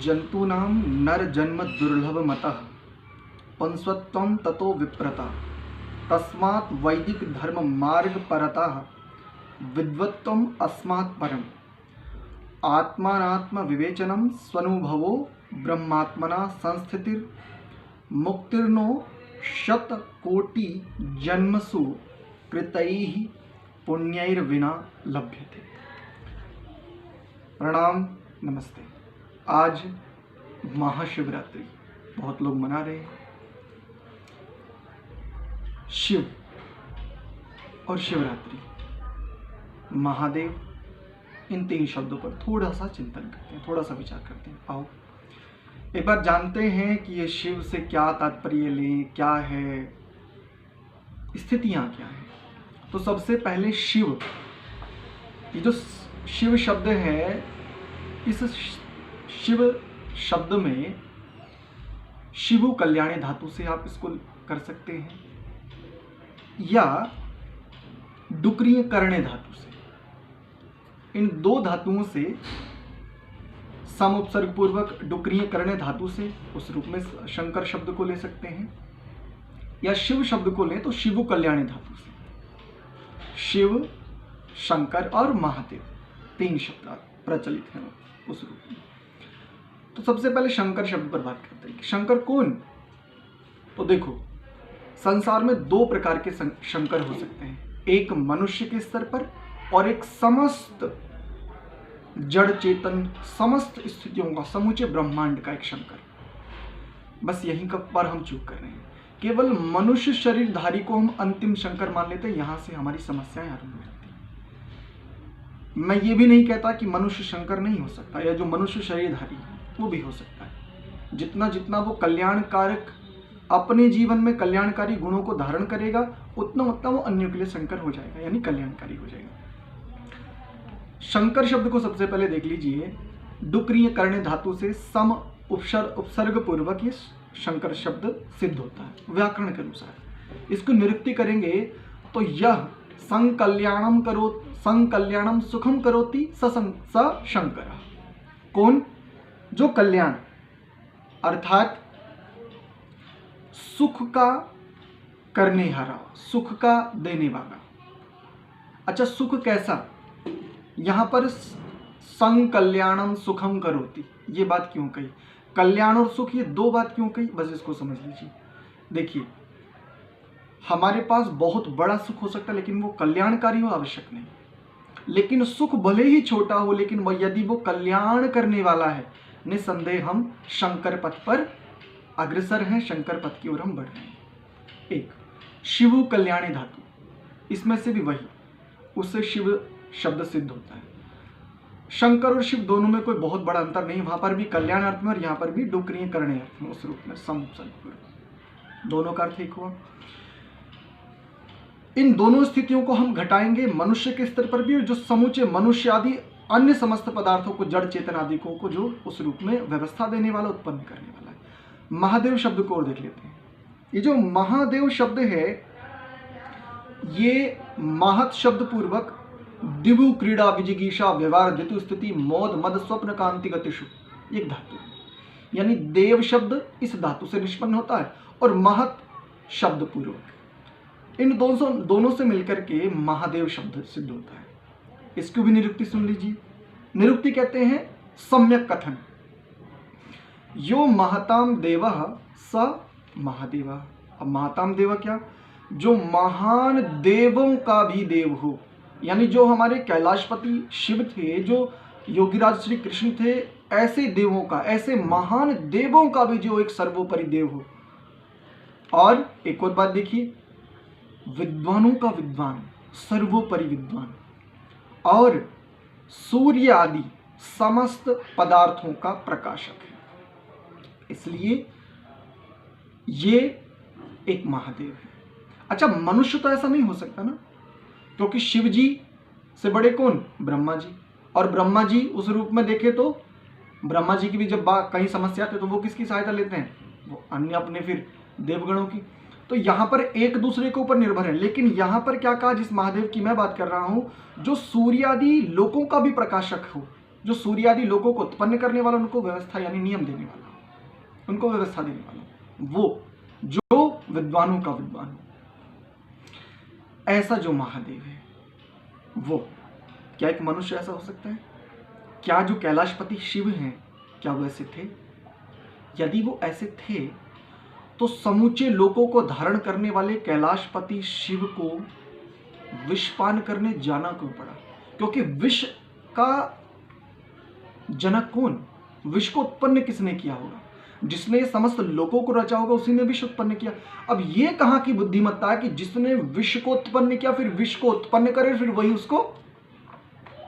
जंतूनां नर जन्म दुर्लभमतः पंस्वत्वं ततो विप्रता तस्मात् वैदिक धर्म मार्ग परतः विद्वत्वम अस्मात् परम आत्मानात्म विवेचनम स्वनुभवो ब्रह्मात्मना संस्थितिर मुक्तिर्नो शतकोटि जन्मसु कृतैः पुण्यैर्विना लभ्यते। प्रणाम, नमस्ते। आज महाशिवरात्रि बहुत लोग मना रहे हैं। शिव और शिवरात्रि, महादेव, इन तीन शब्दों पर थोड़ा सा चिंतन करते हैं, थोड़ा सा विचार करते हैं। आओ एक बार जानते हैं कि ये शिव से क्या तात्पर्य लें, क्या है, स्थितियां क्या हैं। तो सबसे पहले शिव, ये जो शिव शब्द है, इस शिव शब्द में शिवु कल्याणी धातु से आप इसको कर सकते हैं, या डुक्रिय करणे धातु से। इन दो धातुओं से सम उपसर्ग पूर्वक डुक्रिय करणे धातु से उस रूप में शंकर शब्द को ले सकते हैं, या शिव शब्द को लें तो शिवु कल्याणी धातु से। शिव, शंकर और महादेव, तीन शब्द प्रचलित हैं उस रूप में। तो सबसे पहले शंकर शब्द पर बात करते हैं। शंकर कौन? तो देखो, संसार में दो प्रकार के शंकर हो सकते हैं, एक मनुष्य के स्तर पर और एक समस्त जड़ चेतन, समस्त स्थितियों का, समूचे ब्रह्मांड का एक शंकर। बस यहीं पर हम चूक कर रहे हैं। केवल मनुष्य शरीरधारी को हम अंतिम शंकर मान लेते हैं, यहां से हमारी समस्याएं आरंभ हो जाती हैं। मैं ये भी नहीं कहता कि मनुष्य शंकर नहीं हो सकता, या जो मनुष्य शरीरधारी है वो भी हो सकता है। जितना जितना वो कल्याणकारक, अपने जीवन में कल्याणकारी गुणों को धारण करेगा, उतना उतना वो अन्यों के लिए शंकर हो जाएगा, यानी कल्याणकारी हो जाएगा। शंकर शब्द को सबसे पहले देख लीजिए। डुक्रिय करणे धातु से सम उपसर्ग पूर्वक ये शंकर शब्द सिद्ध होता है व्याकरण के अनुसार। इसको निरुक्ति करेंगे तो यह संकल्याणम सुखम करोति स शंकर। कौन? जो कल्याण अर्थात सुख का करने हारा, सुख का देने वाला। अच्छा, सुख कैसा? यहां पर संकल्याणम सुखम करोति, ये बात क्यों कही? कल्याण और सुख, ये दो बात क्यों कही? बस इसको समझ लीजिए। देखिए, हमारे पास बहुत बड़ा सुख हो सकता है, लेकिन वो कल्याणकारी हो आवश्यक नहीं। लेकिन सुख भले ही छोटा हो, लेकिन यदि वो कल्याण करने वाला है, निसंदेह हम शंकर पथ पर अग्रसर हैं, शंकर पथ की ओर हम बढ़ रहे हैं। एक शिवु कल्याणी धातु, इसमें से भी वही, उससे शिव शब्द सिद्ध होता है। शंकर और शिव दोनों में कोई बहुत बड़ा अंतर नहीं, वहां पर भी कल्याण अर्थ में और यहां पर भी डुक्रिय करणे अर्थ में, उस रूप में दोनों का अर्थ एक हुआ। इन दोनों स्थितियों को हम घटाएंगे मनुष्य के स्तर पर भी, और जो समूचे मनुष्य आदि अन्य समस्त पदार्थों को, जड़ चेतन आदि को जो उस रूप में व्यवस्था देने वाला, उत्पन्न करने वाला है। महादेव शब्द को और देख लेते हैं। ये जो महादेव शब्द है, ये महत शब्द पूर्वक दिवु क्रीड़ा विजिगीषा व्यवहार धितु स्थिति मोद मद स्वप्न कांति गतिषु, एक धातु है। यानी देव शब्द इस धातु से निष्पन्न होता है, और महत शब्द पूर्वक इन दोनों से मिलकर के महादेव शब्द सिद्ध होता है। इसकी भी निरुक्ति सुन लीजिए। निरुक्ति कहते हैं सम्यक कथन। यो महताम देवः स महादेवः। अब महताम देव क्या? जो महान देवों का भी देव हो, यानी जो हमारे कैलाशपति शिव थे, जो योगीराज श्री कृष्ण थे, ऐसे देवों का, ऐसे महान देवों का भी जो एक सर्वोपरि देव हो। और एक और बात देखिए, विद्वानों का विद्वान, सर्वोपरि विद्वान, और सूर्य आदि समस्त पदार्थों का प्रकाशक है। इसलिए ये एक महादेव है। अच्छा, मनुष्य तो ऐसा नहीं हो सकता ना, क्योंकि शिव जी से बड़े कौन? ब्रह्मा जी। और ब्रह्मा जी उस रूप में देखे तो ब्रह्मा जी की भी जब कहीं समस्या आती है तो वो किसकी सहायता लेते हैं? वो अन्य अपने फिर देवगणों की। तो यहाँ पर एक दूसरे के ऊपर निर्भर है। लेकिन यहाँ पर क्या कहा, जिस महादेव की मैं बात कर रहा हूँ, जो सूर्य आदि लोकों का भी प्रकाशक हो, जो सूर्य आदि लोगों को उत्पन्न करने वाला, उनको व्यवस्था यानी नियम देने वाला, उनको व्यवस्था देने वाला, वो जो विद्वानों का विद्वान हो, ऐसा जो महादेव है वो। क्या एक मनुष्य ऐसा हो सकता है? क्या जो कैलाशपति शिव हैं क्या वो ऐसे थे? यदि वो ऐसे थे तो समूचे लोगों को धारण करने वाले कैलाशपति शिव को विषपान करने जाना क्यों पड़ा? क्योंकि विष का जनक कौन? विष को उत्पन्न किसने किया होगा? जिसने समस्त लोगों को रचा होगा उसी ने विष उत्पन्न किया। अब ये कहां की बुद्धिमत्ता है कि जिसने विष को उत्पन्न किया फिर विष को उत्पन्न करे, फिर वही उसको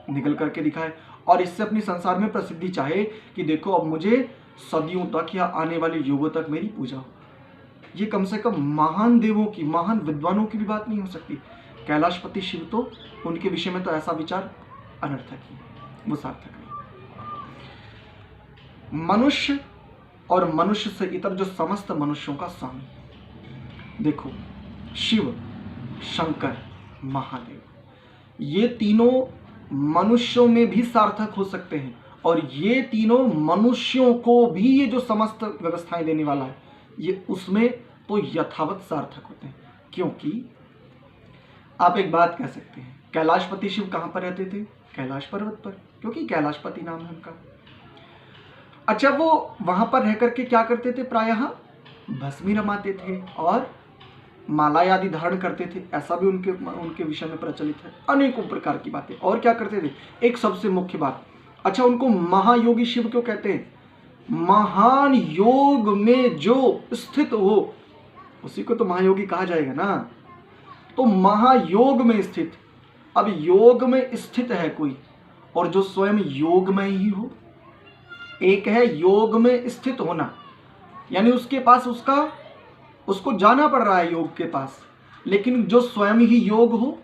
निकल करके दिखाए और इससे अपनी संसार में प्रसिद्धि चाहे कि देखो अब मुझे सदियों तक या आने वाले युगों तक मेरी पूजा हो। ये कम से कम महान देवों की, महान विद्वानों की भी बात नहीं हो सकती। कैलाशपति शिव तो उनके विषय में तो ऐसा विचार अनर्थक ही, वो सार्थक नहीं। मनुष्य और मनुष्य से इतर जो समस्त मनुष्यों का स्वामी, देखो शिव, शंकर, महादेव, ये तीनों मनुष्यों में भी सार्थक हो सकते हैं और ये तीनों मनुष्यों को भी ये जो समस्त व्यवस्थाएं देने वाला है ये उसमें तो यथावत सार्थक होते हैं। क्योंकि आप एक बात कह सकते हैं, कैलाशपति शिव कहां पर रहते थे? कैलाश पर्वत पर, क्योंकि कैलाशपति नाम है उनका। अच्छा, वो वहां पर रह करके क्या करते थे? प्रायः भस्मी रमाते थे और माला आदि धारण करते थे, ऐसा भी उनके विषय में प्रचलित है। अनेकों प्रकार की बातें। और क्या करते थे? एक सबसे मुख्य बात, अच्छा उनको महायोगी शिव क्यों कहते हैं? महान योग में जो स्थित हो उसी को तो महायोगी कहा जाएगा ना। तो महायोग में स्थित, अब योग में स्थित है कोई और जो स्वयं योग में ही हो। एक है योग में स्थित होना, यानी उसके पास उसको जाना पड़ रहा है योग के पास, लेकिन जो स्वयं ही योग हो,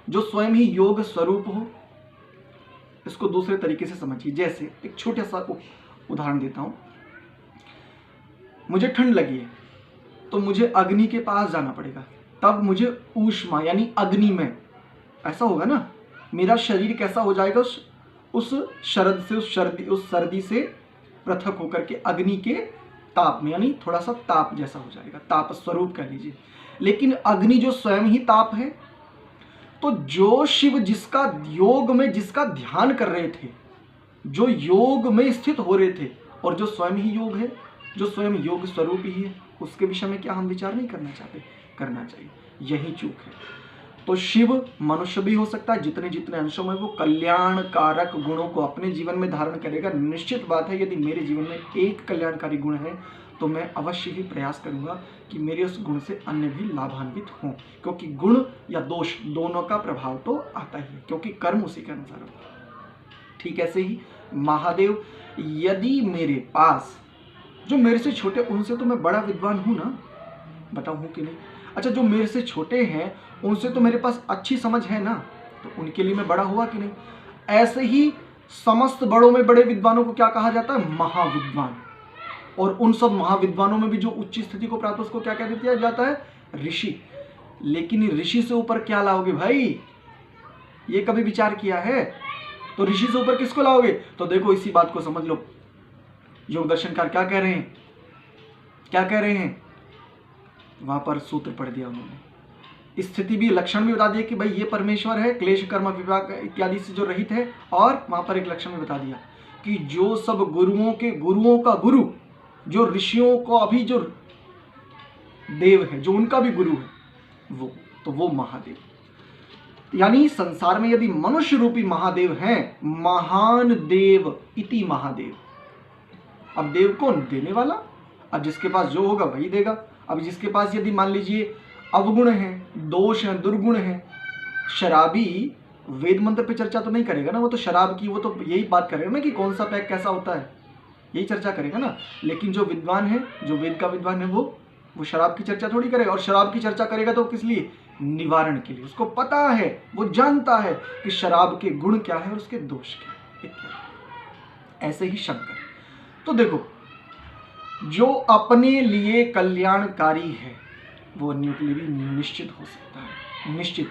जो स्वयं ही योग स्वरूप हो। इसको दूसरे तरीके से समझिए। जैसे एक छोटा सा उदाहरण देता हूं, मुझे ठंड लगी है तो मुझे अग्नि के पास जाना पड़ेगा, तब मुझे ऊष्मा यानी अग्नि में ऐसा होगा ना, मेरा शरीर कैसा हो जाएगा उस सर्दी से पृथक होकर के अग्नि के ताप में, यानी थोड़ा सा ताप जैसा हो जाएगा, ताप स्वरूप कह लीजिए। लेकिन अग्नि जो स्वयं ही ताप है, तो जो शिव जिसका योग में जिसका ध्यान कर रहे थे, जो योग में स्थित हो रहे थे और जो स्वयं ही योग है, जो स्वयं योग स्वरूप ही है, उसके विषय में क्या हम विचार नहीं करना चाहते? करना चाहिए। यही चूक है। तो शिव मनुष्य भी हो सकता है, जितने जितने अंशों में वो कल्याणकारक गुणों को अपने जीवन में धारण करेगा। निश्चित बात है, यदि मेरे जीवन में एक कल्याणकारी गुण है तो मैं अवश्य ही प्रयास करूंगा कि मेरे उस गुण से अन्य भी लाभान्वित हों, क्योंकि गुण या दोष दोनों का प्रभाव तो आता ही है, क्योंकि कर्म उसी के अनुसार होता है। ठीक ऐसे ही महादेव, यदि मेरे पास जो मेरे से छोटे, उनसे तो मैं बड़ा विद्वान हूं ना, बताऊं हूं कि नहीं? अच्छा, जो मेरे से छोटे हैं उनसे तो मेरे पास अच्छी समझ है ना, तो उनके लिए मैं बड़ा हुआ कि नहीं? ऐसे ही समस्त बड़ों में बड़े विद्वानों को क्या कहा जाता है? महाविद्वान। और उन सब महाविद्वानों में भी जो उच्च स्थिति को प्राप्त, उसको क्या कह दिया जाता है? ऋषि। लेकिन ऋषि से ऊपर क्या लाओगे भाई? ये कभी विचार किया है? तो ऋषि से ऊपर किसको लाओगे? तो देखो इसी बात को समझ लो, योग दर्शनकार क्या कह रहे हैं, क्या कह रहे हैं? वहां पर सूत्र पढ़ दिया उन्होंने, स्थिति भी, लक्षण भी बता दिया कि भाई ये परमेश्वर है, क्लेश कर्म विभाग इत्यादि से जो रहित है, और वहां पर एक लक्षण भी बता दिया कि जो सब गुरुओं का गुरु, जो ऋषियों को अभी जो देव है, जो उनका भी गुरु है, वो महादेव। यानी संसार में यदि मनुष्य रूपी महादेव हैं, महान देव इति महादेव। अब देव कौन? देने वाला। अब जिसके पास जो होगा वही देगा। अब जिसके पास यदि मान लीजिए अवगुण है, दोष है, दुर्गुण है, शराबी वेद मंत्र पे चर्चा तो नहीं करेगा ना, वो तो शराब की, वो तो यही बात करेगा ना कि कौन सा पैक कैसा होता है, यही चर्चा करेगा ना। लेकिन जो विद्वान है, जो वेद का विद्वान है, वो शराब की चर्चा थोड़ी करेगा। और शराब की चर्चा करेगा तो किस लिए? निवारण के लिए। उसको पता है, वो जानता है कि शराब के गुण क्या है और उसके दोष क्या है। ऐसे ही शंकर। तो देखो, जो अपने लिए कल्याणकारी है वो अन्यों के लिए भी निश्चित हो सकता है, निश्चित।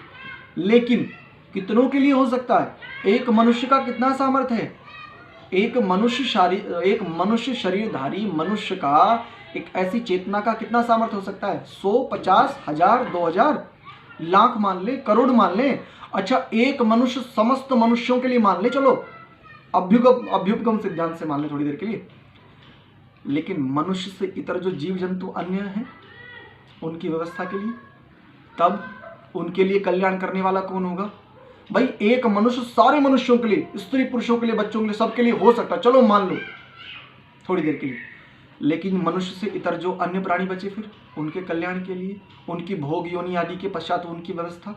लेकिन कितनों के लिए हो सकता है? एक मनुष्य का कितना सामर्थ्य है? एक मनुष्य शरीरधारी मनुष्य का एक ऐसी चेतना का कितना सामर्थ्य हो सकता है? 100, 50, 1000, 2000, लाख मान ले, करोड़ मान ले। अच्छा, एक मनुष्य समस्त मनुष्यों के लिए मान ले, चलो अभ्युपगम सिद्धांत से मान ले थोड़ी देर के लिए। लेकिन मनुष्य से इतर जो जीव जंतु अन्य हैं उनकी व्यवस्था के लिए, तब उनके लिए कल्याण करने वाला कौन होगा? भाई एक मनुष्य सारे मनुष्यों के लिए, स्त्री पुरुषों के लिए, बच्चों के लिए, सबके लिए हो सकता, चलो मान लो थोड़ी देर के लिए। लेकिन मनुष्य से इतर जो अन्य प्राणी बचे फिर उनके कल्याण के लिए, उनकी भोग योनि आदि के पश्चात उनकी व्यवस्था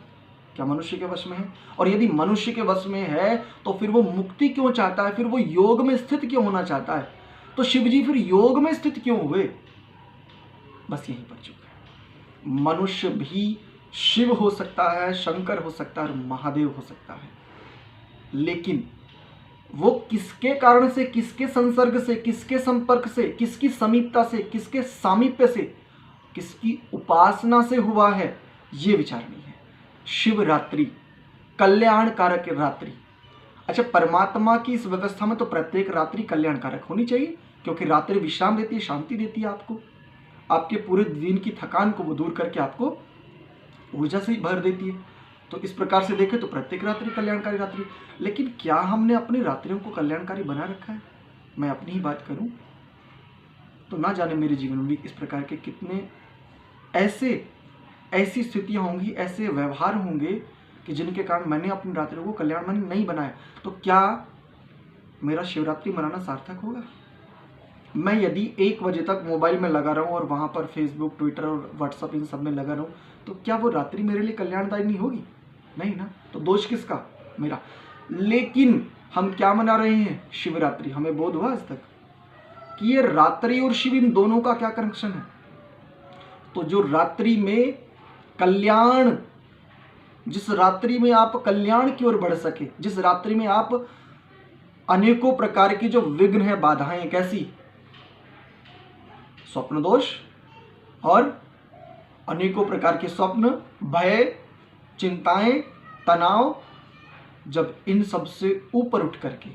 क्या मनुष्य के वश में है? और यदि मनुष्य के वश में है तो फिर वो मुक्ति क्यों चाहता है? फिर वो योग में स्थित क्यों होना चाहता है? तो शिव जी फिर योग में स्थित क्यों हुए? बस यहीं पर चुप है। मनुष्य भी शिव हो सकता है, शंकर हो सकता है और महादेव हो सकता है, लेकिन वो किसके कारण से, किसके संसर्ग से, किसके संपर्क से, किसकी समीपता से, किसके सामीप्य से, किसकी उपासना से हुआ है, ये विचार नहीं है। शिवरात्रि कल्याणकारक रात्रि। अच्छा, परमात्मा की इस व्यवस्था में तो प्रत्येक रात्रि कल्याणकारक होनी चाहिए, क्योंकि रात्रि विश्राम देती है, शांति देती है आपको, आपके पूरे दिन की थकान को वो दूर करके आपको ऊर्जा से भर देती है। तो इस प्रकार से देखें तो प्रत्येक रात्रि कल्याणकारी रात्रि। लेकिन क्या हमने अपनी रात्रियों को कल्याणकारी बना रखा है? मैं अपनी ही बात करूं तो ना जाने मेरे जीवन में भी इस प्रकार के कितने ऐसी स्थितियां होंगी, ऐसे व्यवहार होंगे कि जिनके कारण मैंने अपनी रात्रियों को कल्याणमय नहीं बनाया। तो क्या मेरा शिवरात्रि मनाना सार्थक होगा? मैं यदि 1 बजे तक मोबाइल में लगा रहूं और वहां पर फेसबुक, ट्विटर और व्हाट्सएप इन सब में लगा रहूं, तो क्या वो रात्रि मेरे लिए कल्याणदायी नहीं होगी? नहीं ना। तो दोष किसका? मेरा। लेकिन हम क्या मना रहे हैं? शिवरात्रि। हमें बोध हुआ आज तक कि ये रात्रि और शिव इन दोनों का क्या कनेक्शन है? तो जो रात्रि में कल्याण, जिस रात्रि में आप कल्याण की ओर बढ़ सके, जिस रात्रि में आप अनेकों प्रकार की जो विघ्न है, बाधाएं, कैसी स्वप्न दोष और अनेकों प्रकार के स्वप्न, भय, चिंताएं, तनाव, जब इन सब से ऊपर उठ करके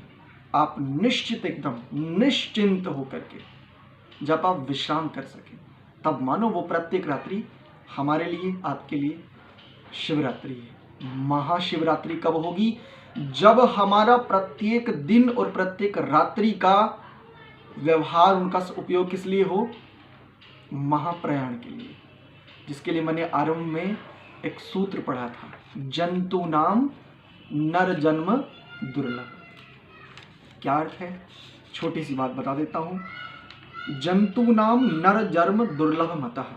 आप निश्चित, एकदम निश्चिंत होकर के जब आप विश्राम कर सके, तब मानो वो प्रत्येक रात्रि हमारे लिए, आपके लिए शिवरात्रि है। महाशिवरात्रि कब होगी? जब हमारा प्रत्येक दिन और प्रत्येक रात्रि का व्यवहार, उनका उपयोग किस लिए हो? महाप्रयाण के लिए, जिसके लिए मैंने आरंभ में एक सूत्र पढ़ा था, जंतु नाम नर जन्म दुर्लभ। क्या अर्थ है? छोटी सी बात बता देता हूं। जंतु नाम नर जन्म दुर्लभ मतः,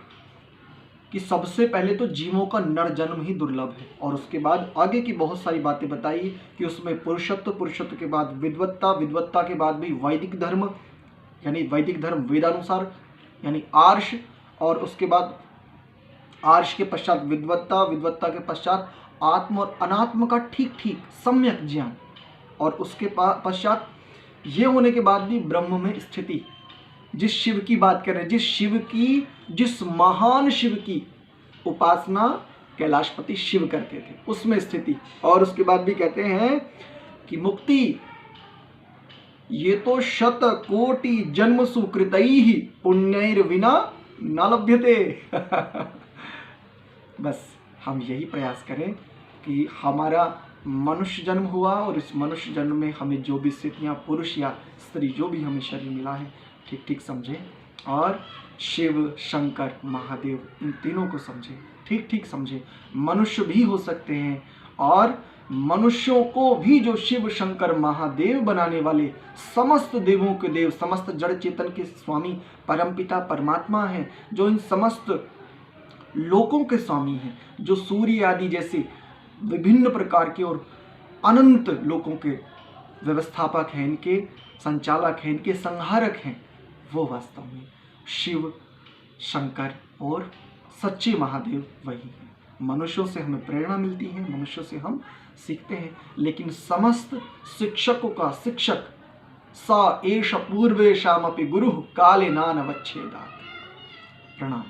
कि सबसे पहले तो जीवों का नर जन्म ही दुर्लभ है, और उसके बाद आगे की बहुत सारी बातें बताई कि उसमें पुरुषत्व, पुरुषत्व के बाद विद्वत्ता, विद्वत्ता के बाद भी वैदिक धर्म, यानी वैदिक धर्म वेदानुसार, यानी आर्ष, और उसके बाद आर्ष के पश्चात विद्वत्ता, विद्वत्ता के पश्चात आत्म और अनात्म का ठीक ठीक सम्यक ज्ञान, और उसके पश्चात ये होने के बाद भी ब्रह्म में स्थिति। जिस शिव की बात कर रहे हैं, जिस महान शिव की उपासना कैलाशपति शिव करते थे, उसमें स्थिति। और उसके बाद भी कहते हैं कि मुक्ति ये तो शत कोटि जन्म सुकृतैहि पुण्यैर्विना न लभ्यते। बस हम यही प्रयास करें कि हमारा मनुष्य जन्म हुआ और इस मनुष्य जन्म में हमें जो भी स्थितियाँ, पुरुष या स्त्री, जो भी हमें शरीर मिला है, ठीक ठीक समझें, और शिव, शंकर, महादेव, इन तीनों को समझें, ठीक ठीक समझें। मनुष्य भी हो सकते हैं, और मनुष्यों को भी जो शिव, शंकर, महादेव बनाने वाले, समस्त देवों के देव, समस्त जड़ चेतन के स्वामी परमपिता परमात्मा हैं, जो इन समस्त लोकों के स्वामी हैं, जो सूर्य आदि जैसे विभिन्न प्रकार के और अनंत लोकों के व्यवस्थापक हैं, इनके संचालक हैं, इनके संहारक हैं, वो वास्तव में शिव, शंकर और सच्चे महादेव वही हैं। मनुष्यों से हमें प्रेरणा मिलती है, मनुष्यों से हम सीखते हैं, लेकिन समस्त शिक्षकों का शिक्षक स एष पूर्वेषामपि गुरुः काले नानवच्छेदात्। प्रणाम।